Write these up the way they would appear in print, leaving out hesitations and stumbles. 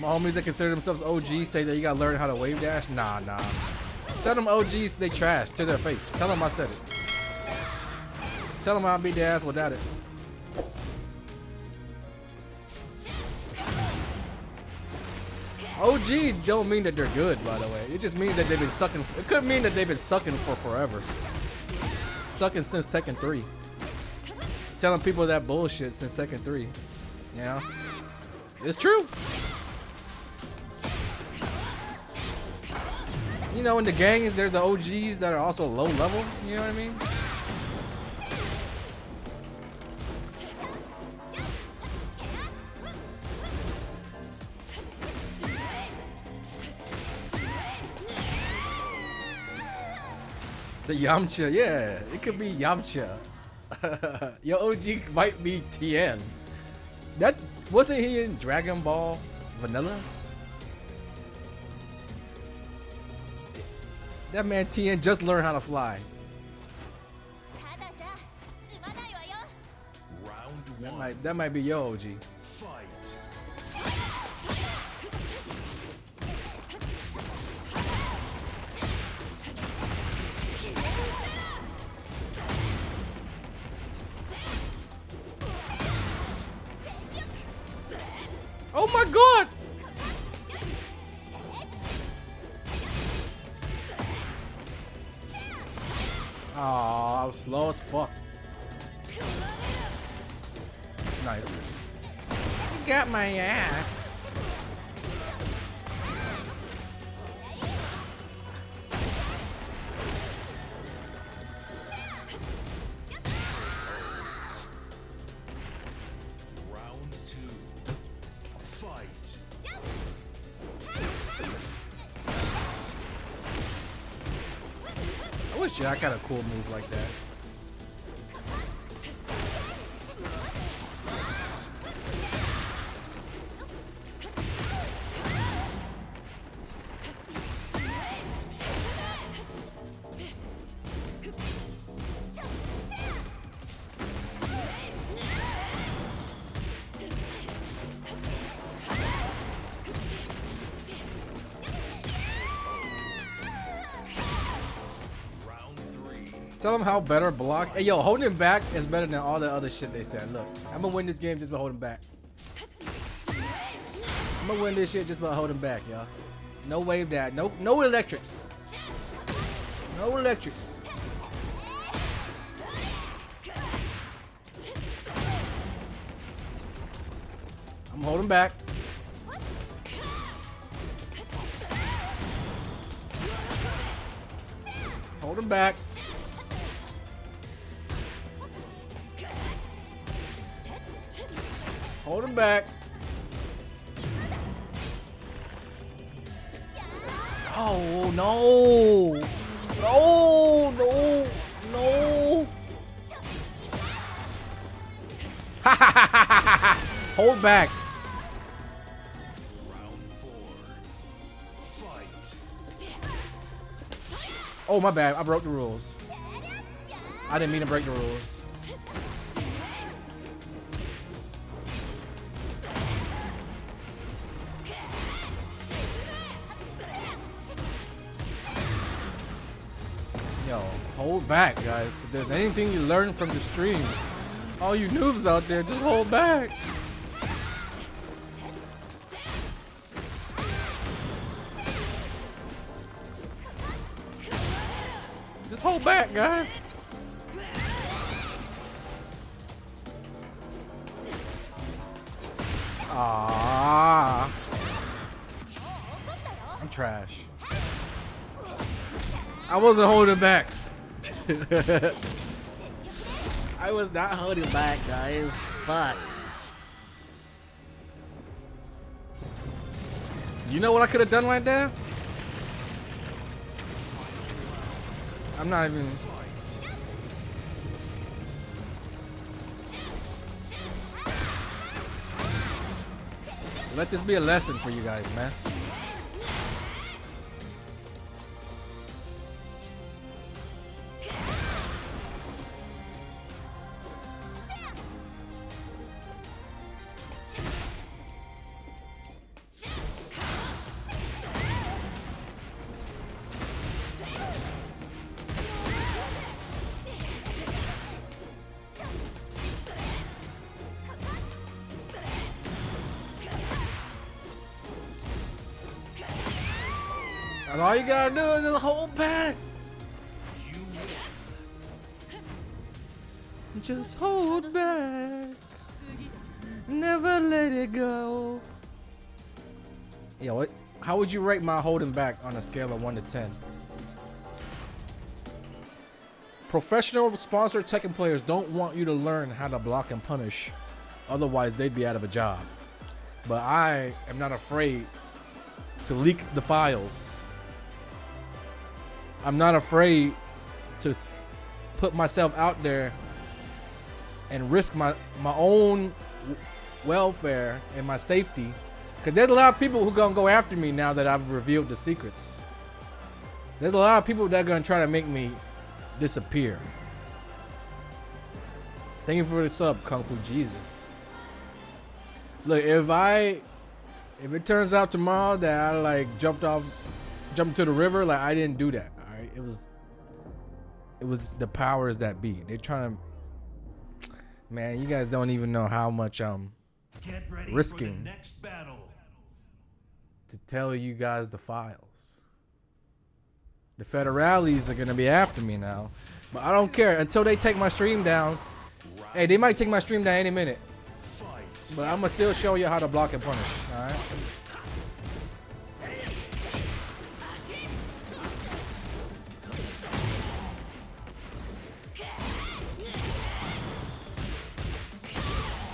My homies that consider themselves OGs say that you gotta learn how to wave dash. Nah. Tell them OGs they trash to their face. Tell them I said it. Tell them I'll beat their ass without it. OG don't mean that they're good, by the way. It just means that they've been sucking. It could mean that they've been sucking for forever. Sucking since Tekken 3. Telling people that bullshit since Tekken 3. You know? It's true. You know, in the gangs, there's the OGs that are also low level. You know what I mean? The Yamcha, yeah, it could be Yamcha. Your OG might be Tien. That wasn't he in Dragon Ball Vanilla? That man Tien just learned how to fly. That might be your OG. Oh my god! Oh, I was slow as fuck. Nice. You got my ass. I wish Jack had a cool move like that. Tell them how better block. Hey, yo, holding back is better than all the other shit they said. Look, I'm gonna win this game just by holding back. I'm gonna win this shit just by holding back, y'all. No wave dash. No electrics. No electrics. I'm holding back. Holding back. Hold him back. Oh no! No! Hold back. Oh my bad. I broke the rules. I didn't mean to break the rules. Yo, hold back, guys. If there's anything you learn from the stream, all you noobs out there, just hold back. Just hold back, guys. Ah, I'm trash. I wasn't holding back. I was not holding back, guys. Fuck. You know what I could have done right there? I'm not even. Let this be a lesson for you guys, man. And all you gotta do is just hold back. Just hold back. Never let it go. Yo, how would you rate my holding back on a scale of 1 to 10? Professional sponsored Tekken players don't want you to learn how to block and punish. Otherwise, they'd be out of a job. But I am not afraid to leak the files. I'm not afraid to put myself out there and risk my own welfare and my safety, because there's a lot of people who gonna go after me now that I've revealed the secrets. There's a lot of people that are gonna try to make me disappear. Thank you for the sub, Kung Fu Jesus. Look, if it turns out tomorrow that I like jumped into the river, like I didn't do that. All right, it was the powers that be. They're trying to. Man, you guys don't even know how much I'm risking to tell you guys the files. The federales are gonna be after me now, but I don't care until they take my stream down. Hey, they might take my stream down any minute, but I'm gonna still show you how to block and punish. All right.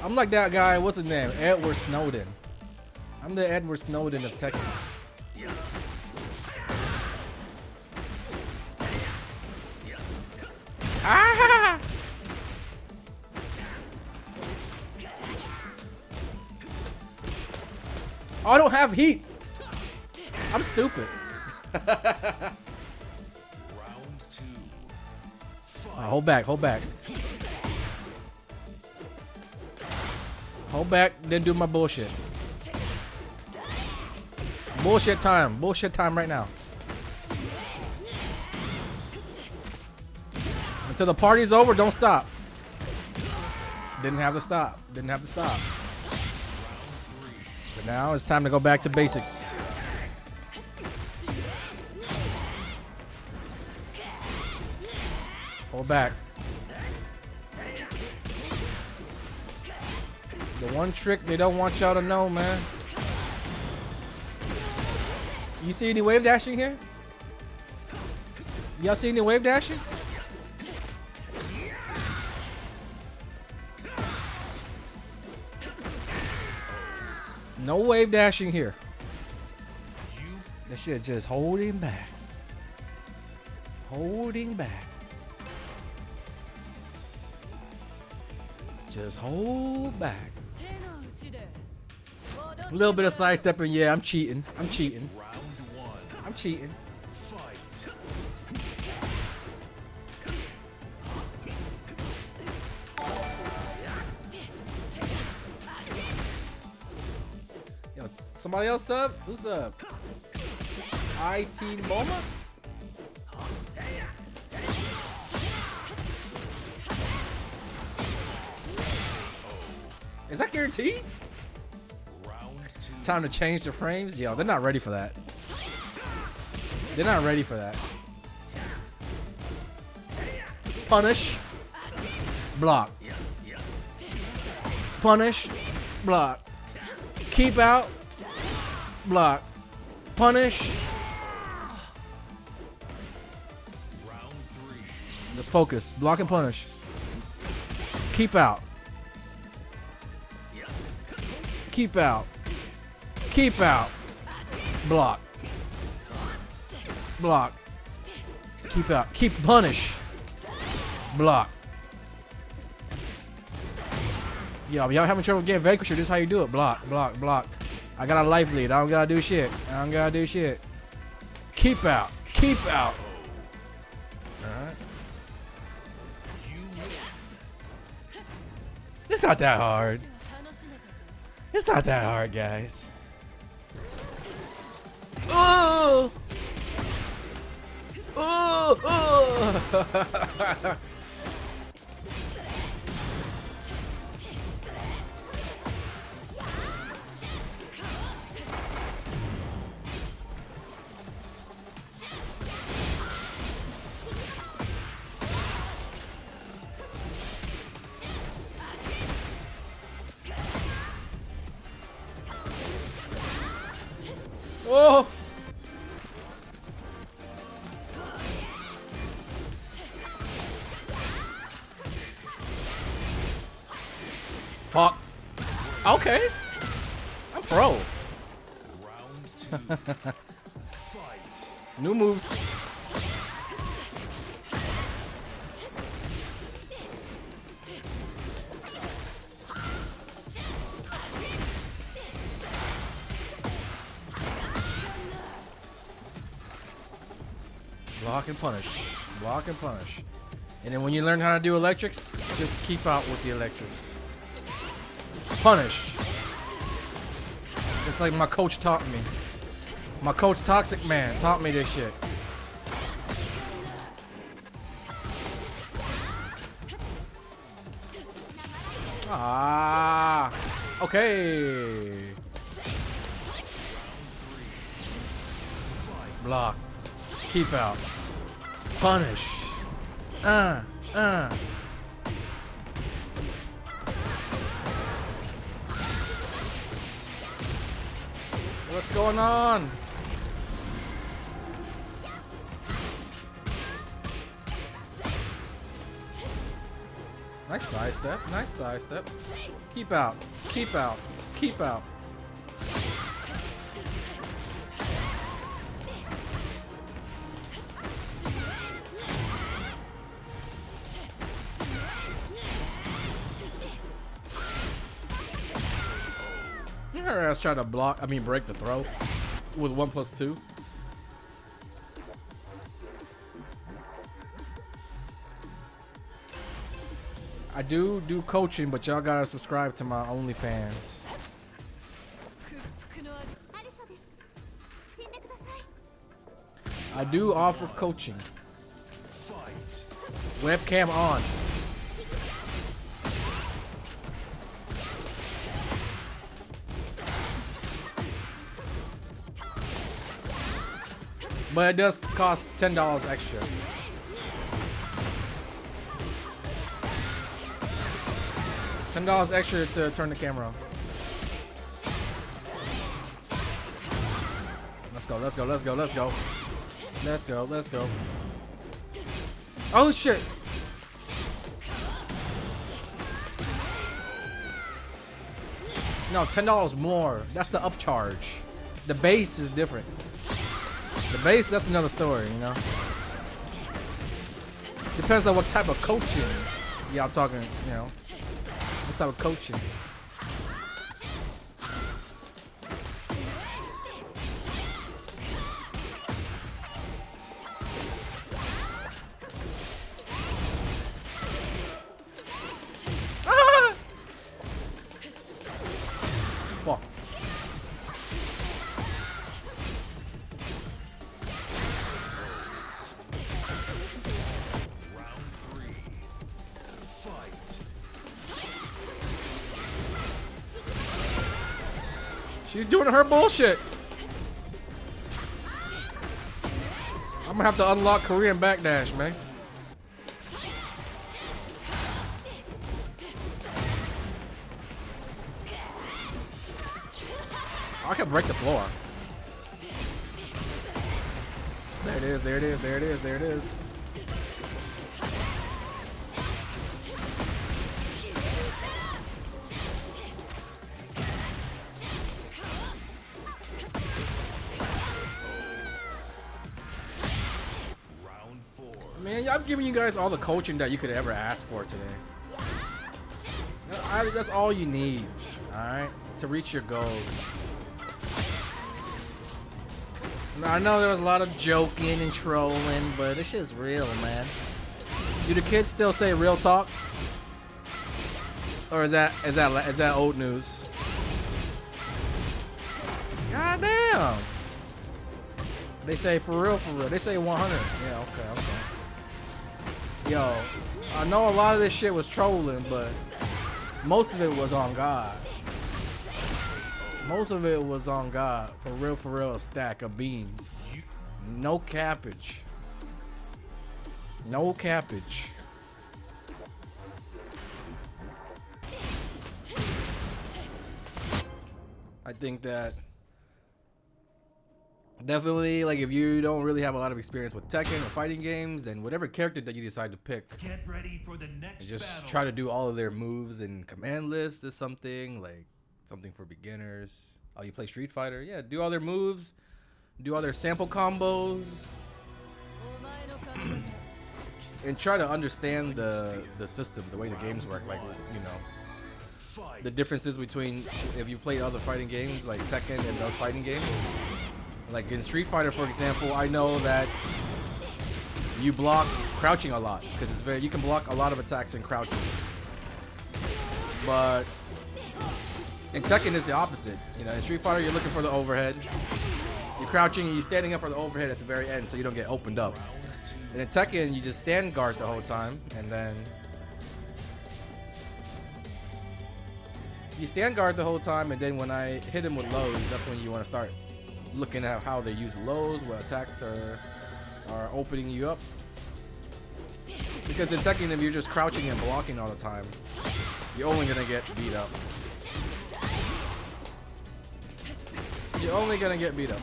I'm like that guy, what's his name? Edward Snowden. I'm the Edward Snowden of Tekken. Ah! Oh, I don't have heat. I'm stupid. Hold back, hold back. Hold back, then do my bullshit. Bullshit time. Bullshit time right now. Until the party's over, don't stop. Didn't have to stop. Didn't have to stop. But now it's time to go back to basics. Hold back. The one trick they don't want y'all to know, man. You see any wave dashing here? Y'all see any wave dashing? No wave dashing here. This shit just holding back. Holding back. Just hold back. A little bit of sidestepping. Yeah, I'm cheating. I'm cheating. I'm cheating. Yo, somebody else up? Who's up? IT Moma? Is that guaranteed? Time to change the frames? Yo, they're not ready for that. They're not ready for that. Punish. Block. Punish. Block. Keep out. Block. Punish. Let's focus. Block and punish. Keep out. Keep out. Keep out. Block. Block. Keep out. Keep punish. Block. Yo, y'all having trouble getting vanquished? This is how you do it. Block, block, block. I got a life lead. I don't gotta do shit. I don't gotta do shit. Keep out. Keep out. Alright. It's not that hard. It's not that hard, guys. Oh! Oh! Oh! Oh! Fuck. Okay. I'm pro. New moves. Block and punish. Block and punish. And then when you learn how to do electrics, just keep out with the electrics. Punish. Just like my coach taught me. My coach Toxic Man taught me this shit. Ah. Okay. Block. Keep out. Punish. What's going on? Nice side step. Nice side step. Keep out. Keep out. Keep out. Her ass tried to break the throw with 1+2. I do coaching, but y'all gotta subscribe to my OnlyFans. I do offer coaching. Webcam on. But it does cost $10 extra. $10 extra to turn the camera on. Let's go, let's go, let's go, let's go. Let's go, let's go. Oh shit! No, $10 more. That's the upcharge. The base is different. The base, that's another story, you know? Depends on what type of coaching y'all talking, you know? What type of coaching? Ah! Fuck. She's doing her bullshit. I'm gonna have to unlock Korean backdash, man. I can break the floor. There it is, there it is, there it is, there it is. Man, I'm giving you guys all the coaching that you could ever ask for today. That's all you need, alright, to reach your goals. Now, I know there was a lot of joking and trolling, but this shit's real, man. Do the kids still say real talk? Or is that old news? God damn. They say for real, for real. They say 100. Yeah, okay, okay. Yo, I know a lot of this shit was trolling, but most of it was on God. Most of it was on God. For real, a stack of beans. No cappage. No cappage. I think that Definitely, like if you don't really have a lot of experience with Tekken or fighting games, then whatever character that you decide to pick, Get ready for the next and just battle. try to do all of their moves and command list is something like something for beginners. Oh, you play Street Fighter? Yeah, do all their moves, do all their sample combos, and try to understand the system, the way the games work. Like, you know, the differences between if you play other fighting games like Tekken and those fighting games. Like in Street Fighter, for example, I know that you block crouching a lot because it's very, you can block a lot of attacks in crouching. But in Tekken, it's the opposite. You know, in Street Fighter, you're looking for the overhead. You're crouching and you're standing up for the overhead at the very end, so you don't get opened up. And in Tekken, you just stand guard the whole time, and then you stand guard the whole time, and then when I hit him with lows, that's when you want to start looking at how they use lows, what attacks are opening you up. Because in Tekken, if you're just crouching and blocking all the time, you're only gonna get beat up. You're only gonna get beat up.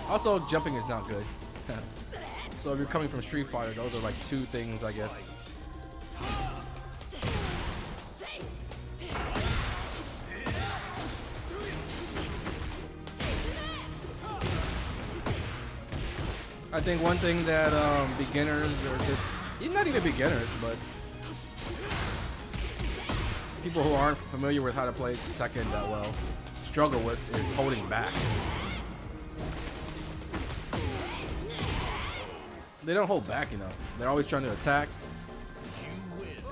Also, jumping is not good. So if you're coming from Street Fighter, those are like two things, I guess. I think one thing that beginners or just not even beginners, but people who aren't familiar with how to play Tekken that well struggle with is holding back. They don't hold back, you know. They're always trying to attack,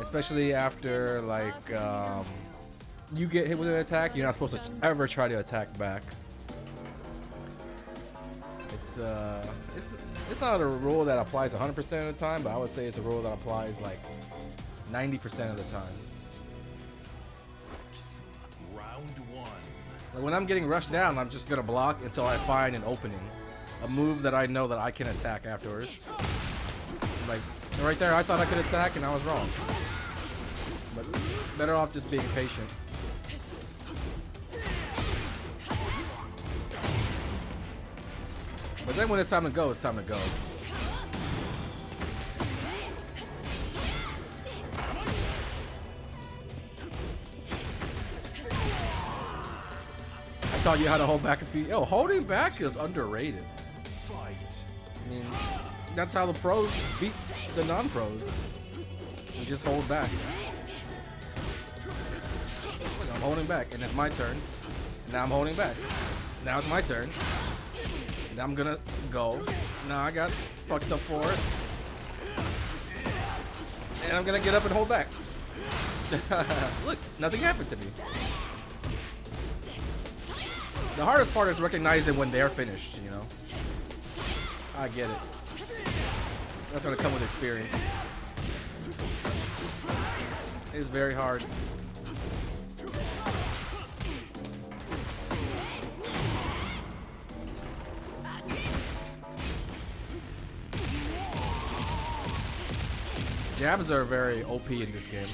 especially after like you get hit with an attack. You're not supposed to ever try to attack back. It's not a rule that applies 100% of the time, but I would say it's a rule that applies like 90% of the time. Round one. Like when I'm getting rushed down, I'm just gonna block until I find an opening, a move that I know that I can attack afterwards. Like right there, I thought I could attack and I was wrong. But better off just being patient. But then when it's time to go, it's time to go. I taught you how to hold back a few. Yo, holding back is underrated. I mean, that's how the pros beat the non-pros. You just hold back. Look, I'm holding back, and it's my turn. Now I'm holding back. Now it's my turn. Now I'm gonna go. Now I got fucked up for it. And I'm gonna get up and hold back. Look, nothing happened to me. The hardest part is recognizing when they're finished, you know? I get it. That's gonna come with experience. It's very hard. Jabs are very OP in this game.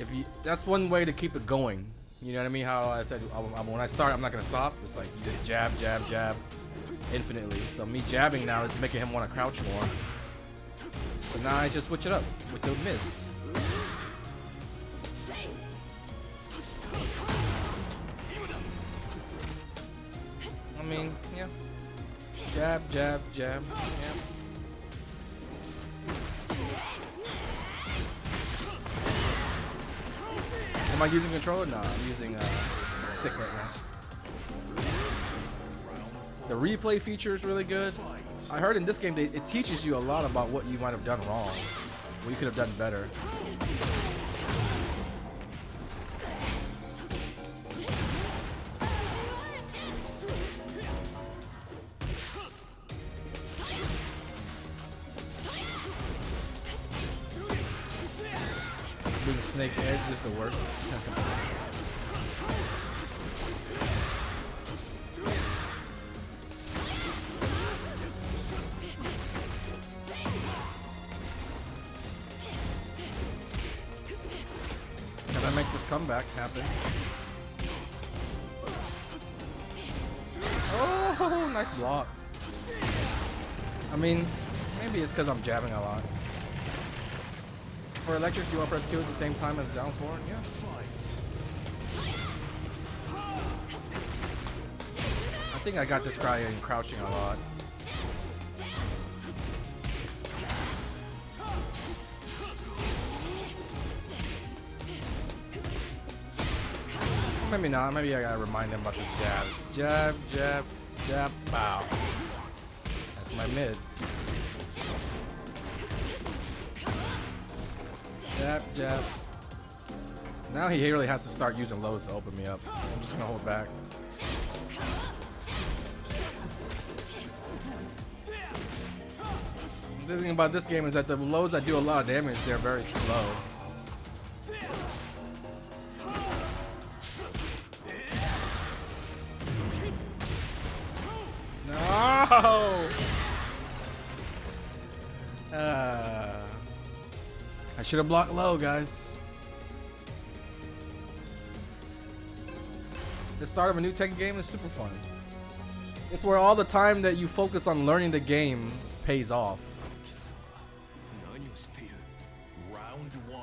If you, that's one way to keep it going. You know what I mean? How I said when I start, I'm not gonna stop. It's like you just jab, jab, jab, infinitely. So me jabbing now is making him want to crouch more. So now I just switch it up with the mids. I mean, yeah. Jab, jab, jab. Yeah. Am I using controller? No, I'm using stick right now. The replay feature is really good. I heard in this game it teaches you a lot about what you might have done wrong, what you could have done better. Being Snake Edge is the worst. Can I make this comeback happen? Oh, nice block. I mean, maybe it's because I'm jabbing a lot. For electrics, you want to press 2 at the same time as down 4? Yeah. I think I got this guy in crouching a lot. Maybe not. Maybe I gotta remind him about the jab. Jab, jab, jab, bow. That's my mid. Jab, jab. Now he really has to start using lows to open me up. I'm just gonna hold back. The thing about this game is that the lows that do a lot of damage, they're very slow. No! I should have blocked low, guys. The start of a new Tekken game is super fun. It's where all the time that you focus on learning the game pays off.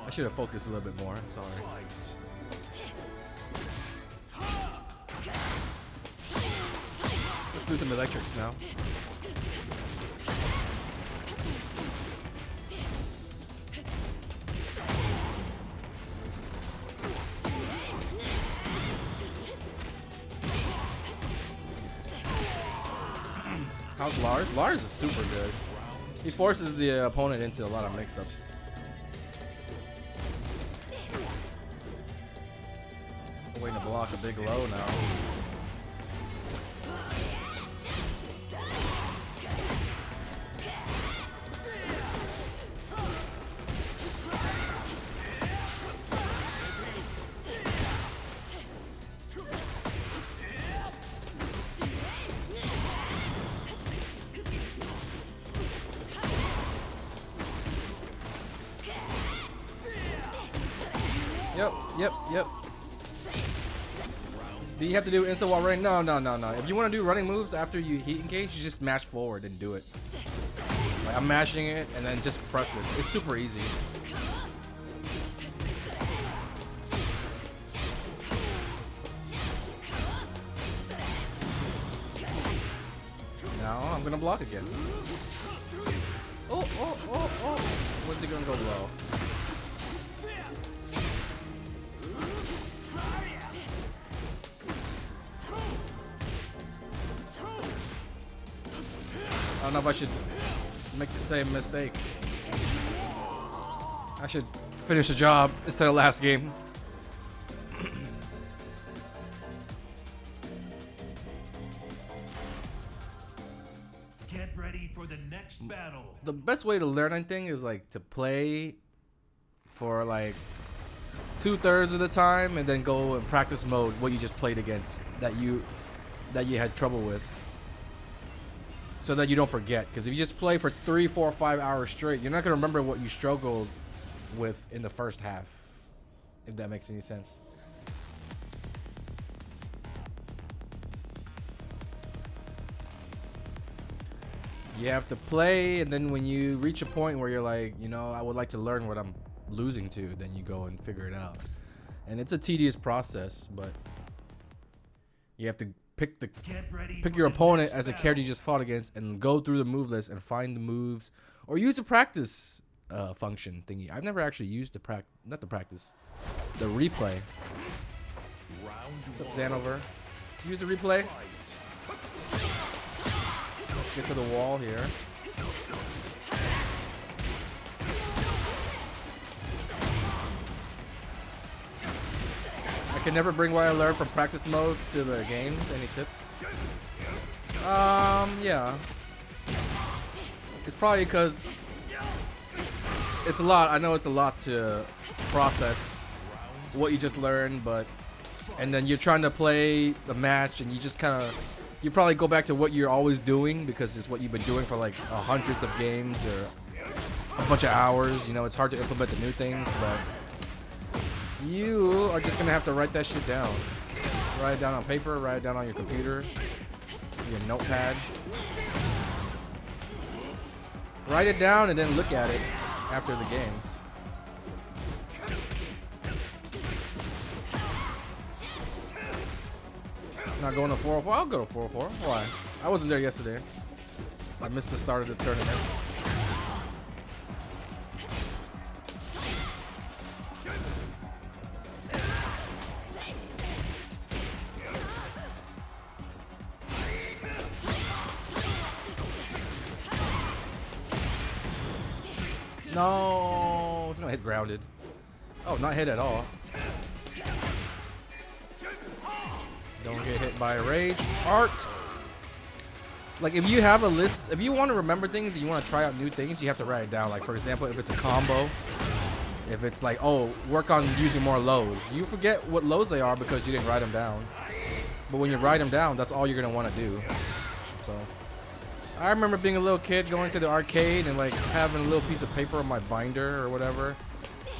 I should have focused a little bit more. Sorry. Let's do some electrics now. How's Lars? Lars is super good. He forces the opponent into a lot of mix-ups. Waiting to block a big low now. Yep. Do you have to do instant wall running? No. If you want to do running moves after you heat engage, you just mash forward and do it. Like I'm mashing it and then just press it. It's super easy. Now I'm gonna block again. Oh. What's he gonna go low? I don't know if I should make the same mistake. I should finish the job instead of last game. Get ready for the next battle. The best way to learn anything is like to play for like 2/3 of the time and then go in practice mode what you just played against that you had trouble with. So that you don't forget, because if you just play for 3, 4, 5 hours straight, you're not gonna remember what you struggled with in the first half, if that makes any sense. You have to play, and then when you reach a point where you're like, you know, I would like to learn what I'm losing to, then you go and figure it out. And it's a tedious process, but you have to pick your opponent as a character you just fought against and go through the move list and find the moves or use the practice function thingy. I've never actually used the the replay. What's up, Xanover? Use the replay. Let's get to the wall here. I can never bring what I learned from practice modes to the games. Any tips? Yeah. It's probably because it's a lot. I know it's a lot to process what you just learned, and then you're trying to play the match and you just kind of, you probably go back to what you're always doing because it's what you've been doing for like hundreds of games or a bunch of hours. You know, it's hard to implement the new things, but you are just gonna have to write that shit down. Write it down on paper, write it down on your computer. Your notepad. Write it down and then look at it after the games. Not going to 404? I'll go to 404. Why? I wasn't there yesterday. I missed the start of the tournament. No, it's gonna hit grounded. Oh, not hit at all. Don't get hit by a rage. Art. Like if you have a list, if you want to remember things and you want to try out new things, you have to write it down. Like for example, if it's a combo, if it's like, oh, work on using more lows. You forget what lows they are because you didn't write them down. But when you write them down, that's all you're gonna want to do. So. I remember being a little kid going to the arcade and like having a little piece of paper on my binder or whatever,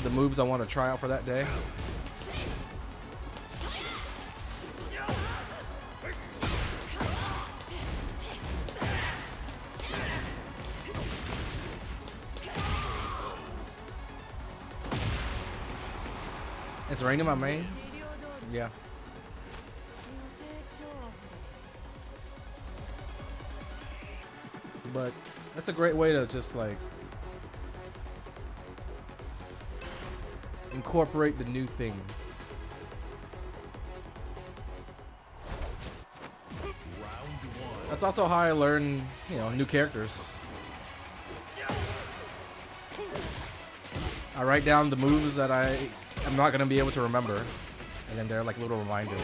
the moves I want to try out for that day. It's raining my main? Yeah. But that's a great way to just like incorporate the new things. That's also how I learn, you know, new characters. I write down the moves that I'm not gonna be able to remember, and then they're like little reminders.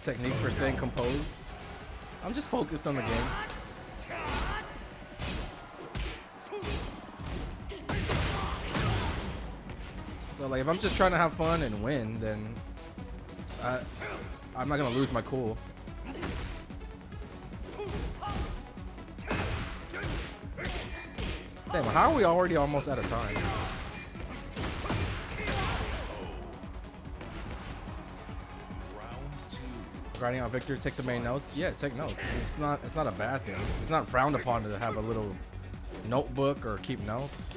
Techniques for staying composed. I'm just focused on the game. So like if I'm just trying to have fun and win, then I'm not gonna lose my cool. Damn, how are we already almost out of time? Writing out Victor, take some main notes. Yeah, take notes. It's not a bad thing. It's not frowned upon to have a little notebook or keep notes.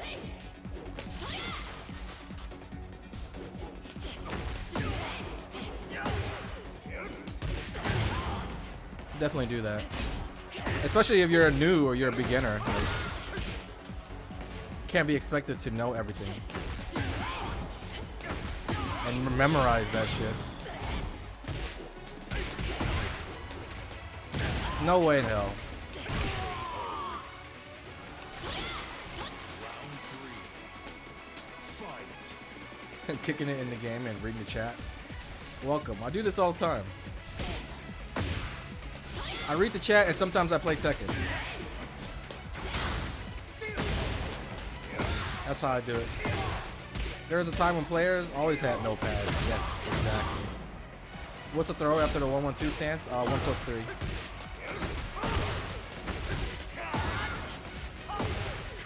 Definitely do that. Especially if you're a new or you're a beginner. Like, can't be expected to know everything. And memorize that shit. No way in hell. Kicking it in the game and reading the chat. Welcome. I do this all the time. I read the chat and sometimes I play Tekken. That's how I do it. There was a time when players always had notepads. Yes, exactly. What's the throw after the 1-1-2 stance? 1+3.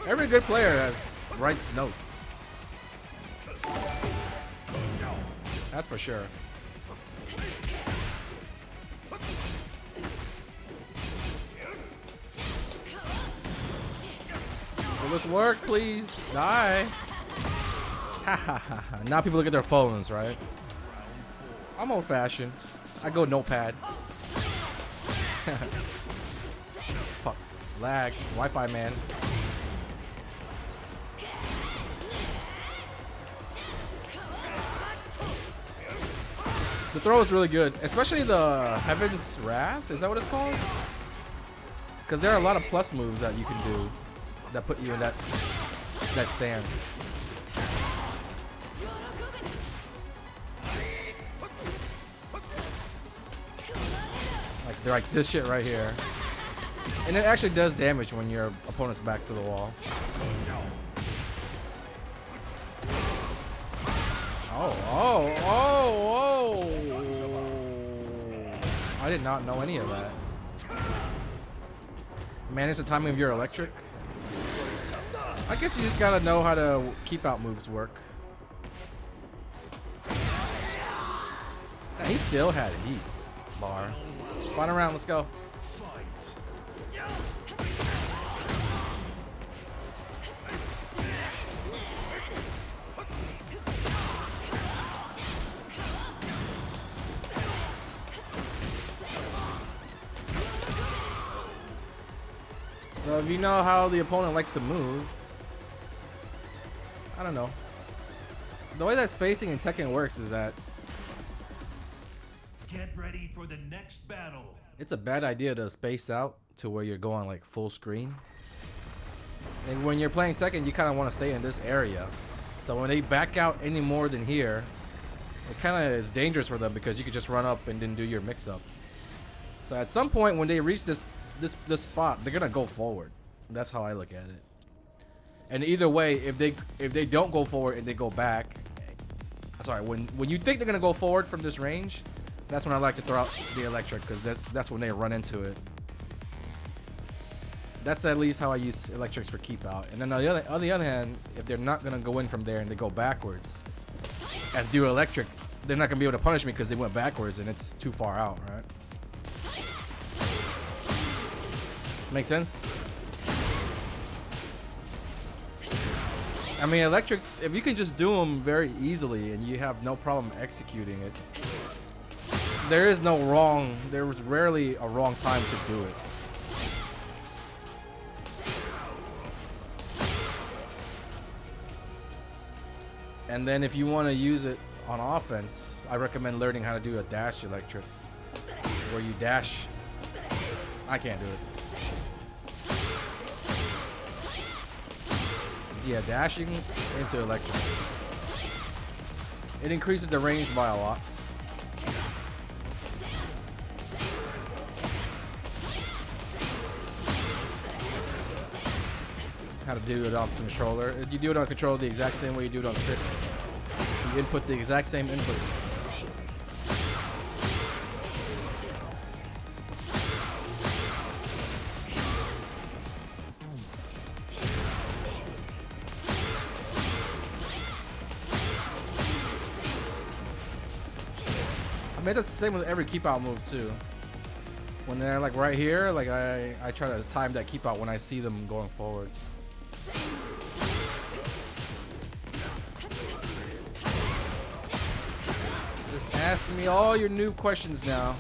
Every good player writes notes. That's for sure. Will this work, please? Die. Ha ha ha. Now people look at their phones, right? I'm old fashioned. I go notepad. Fuck. Lag. Wi-Fi man. The throw is really good, especially the Heaven's Wrath. Is that what it's called? Because there are a lot of plus moves that you can do that put you in that stance. Like this shit right here, and it actually does damage when your opponent's back to the wall. Oh, oh, oh, oh. did not know any of that. Manage the timing of your electric. I guess you just gotta know how to keep out moves work. Yeah, he still had heat. Bar. Spawn around, let's go. So if you know how the opponent likes to move, I don't know. The way that spacing in Tekken works is that Get ready for the next battle. it's a bad idea to space out to where you're going like full screen. And when you're playing Tekken, you kind of want to stay in this area. So when they back out any more than here, it kind of is dangerous for them because you could just run up and then do your mix-up. So at some point when they reach this spot, they're gonna go forward. That's how I look at it. And either way, if they don't go forward and they go back, sorry, when you think they're gonna go forward from this range, that's when I like to throw out the electric, because that's when they run into it. That's at least how I use electrics for keep out. And then on the other hand, if they're not gonna go in from there and they go backwards and do electric, they're not gonna be able to punish me because they went backwards and it's too far out, right? Make sense? I mean, electrics, if you can just do them very easily and you have no problem executing it, there is no wrong, there was rarely a wrong time to do it. And then if you want to use it on offense, I recommend learning how to do a dash electric, where you dash. I can't do it. Yeah, dashing into electric. It increases the range by a lot. How to do it on controller. You do it on controller the exact same way you do it on stick. You input the exact same inputs. I mean, that's the same with every keep out move too. When they're like right here, like I try to time that keep out when I see them going forward. Just ask me all your new questions now.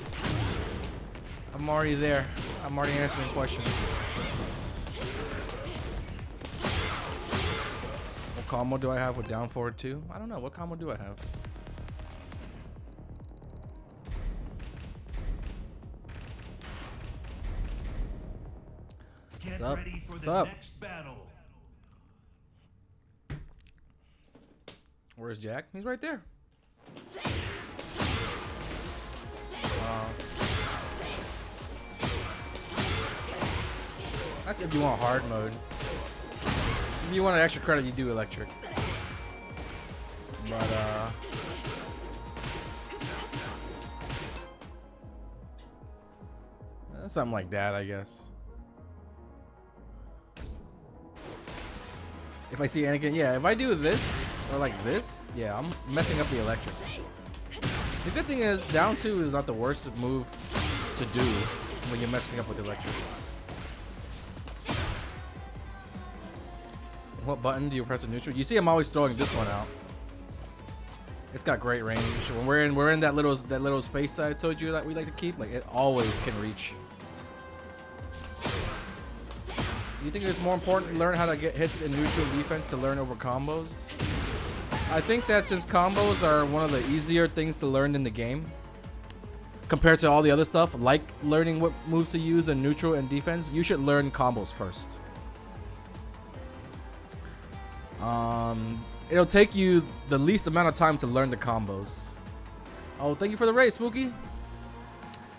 I'm already there. I'm already answering questions. What combo do I have with down forward 2? I don't know. What combo do I have? Get What's up? ready for What's the up? next battle. Where's Jack? He's right there. That's if you want hard mode. If you want an extra credit, you do electric. But something like that, I guess. If I see Anakin, yeah, if I do this or like this, yeah, I'm messing up the electric. The good thing is down 2 is not the worst move to do when you're messing up with electric. What button do you press in neutral? You see I'm always throwing this one out. It's got great range. When we're in that little space that I told you that we like to keep, like it always can reach. You think it's more important to learn how to get hits in neutral defense to learn over combos? I think that since combos are one of the easier things to learn in the game, compared to all the other stuff, like learning what moves to use in neutral and defense, you should learn combos first. It'll take you the least amount of time to learn the combos. Oh, thank you for the raid, Spooky.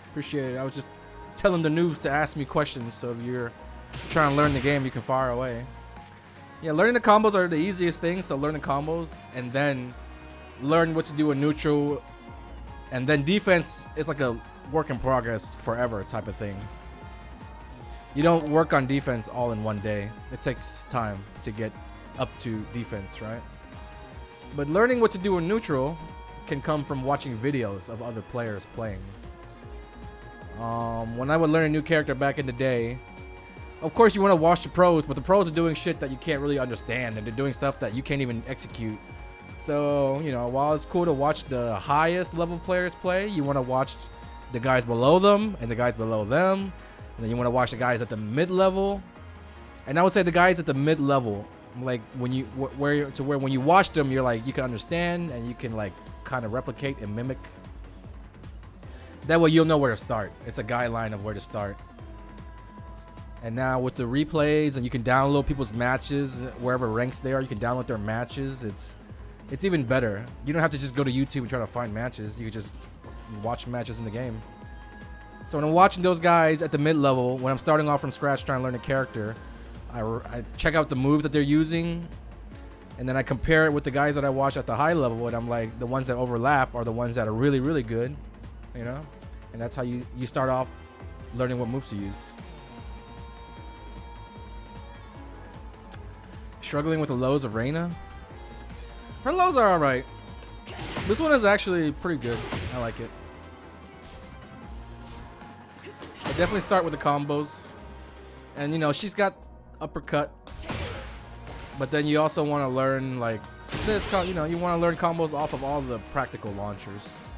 Appreciate it. I was just telling the noobs to ask me questions, so if you're trying to learn the game, you can fire away. Yeah, learning the combos are the easiest things, so learn the combos and then learn what to do in neutral, and then defense is like a work in progress forever type of thing. You don't work on defense all in one day. It takes time to get up to defense, right? But learning what to do in neutral can come from watching videos of other players playing. When I would learn a new character back in the day, of course you want to watch the pros, but the pros are doing shit that you can't really understand, and they're doing stuff that you can't even execute. So, you know, while it's cool to watch the highest level players play, you want to watch the guys below them and the guys below them. And then you want to watch the guys at the mid-level. And I would say the guys at the mid-level, like when you where when you watch them, you're like, you can understand and you can like kind of replicate and mimic. That way you'll know where to start. It's a guideline of where to start. And now with the replays, and you can download people's matches wherever ranks they are. You can download their matches. It's even better. You don't have to just go to YouTube and try to find matches. You can just watch matches in the game. So when I'm watching those guys at the mid-level, when I'm starting off from scratch trying to learn a character, I check out the moves that they're using, and then I compare it with the guys that I watch at the high level, and I'm like, the ones that overlap are the ones that are really, really good, you know? And that's how you start off learning what moves to use. Struggling with the lows of Reina. Her lows are alright. This one is actually pretty good. I like it. I definitely start with the combos. And you know, she's got uppercut. But then you also want to learn like this, you know, you want to learn combos off of all the practical launchers.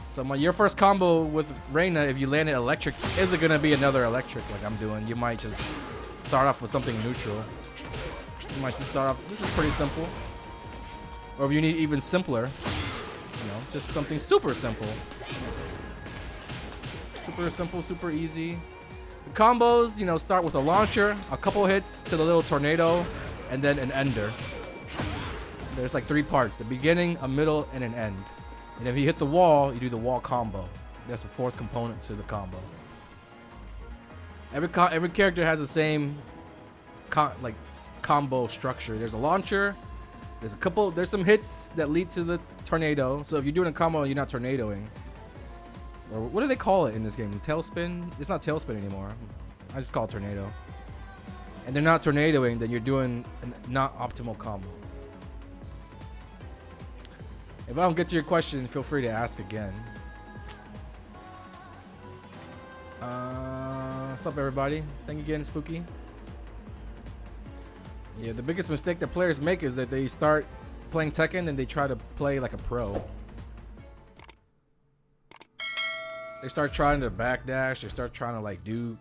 So your first combo with Reina, if you land it electric, isn't gonna be another electric like I'm doing. You might just start off with something neutral. You might just start off, this is pretty simple. Or if you need even simpler, you know, just something super simple. Super simple, super easy. The combos, you know, start with a launcher, a couple hits to the little tornado, and then an ender. There's like 3 parts, the beginning, a middle, and an end. And if you hit the wall, you do the wall combo. That's the 4th component to the combo. Every character has the same combo structure. There's a launcher. There's some hits that lead to the tornado. So if you're doing a combo and you're not tornadoing, or what do they call it in this game? Is tailspin? It's not tailspin anymore. I just call it tornado. And they're not tornadoing, then you're doing a not optimal combo. If I don't get to your question, feel free to ask again. What's up, everybody? Thank you again, Spooky. Yeah, the biggest mistake that players make is that they start playing Tekken and they try to play like a pro. They start trying to backdash. They start trying to like do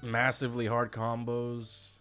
massively hard combos.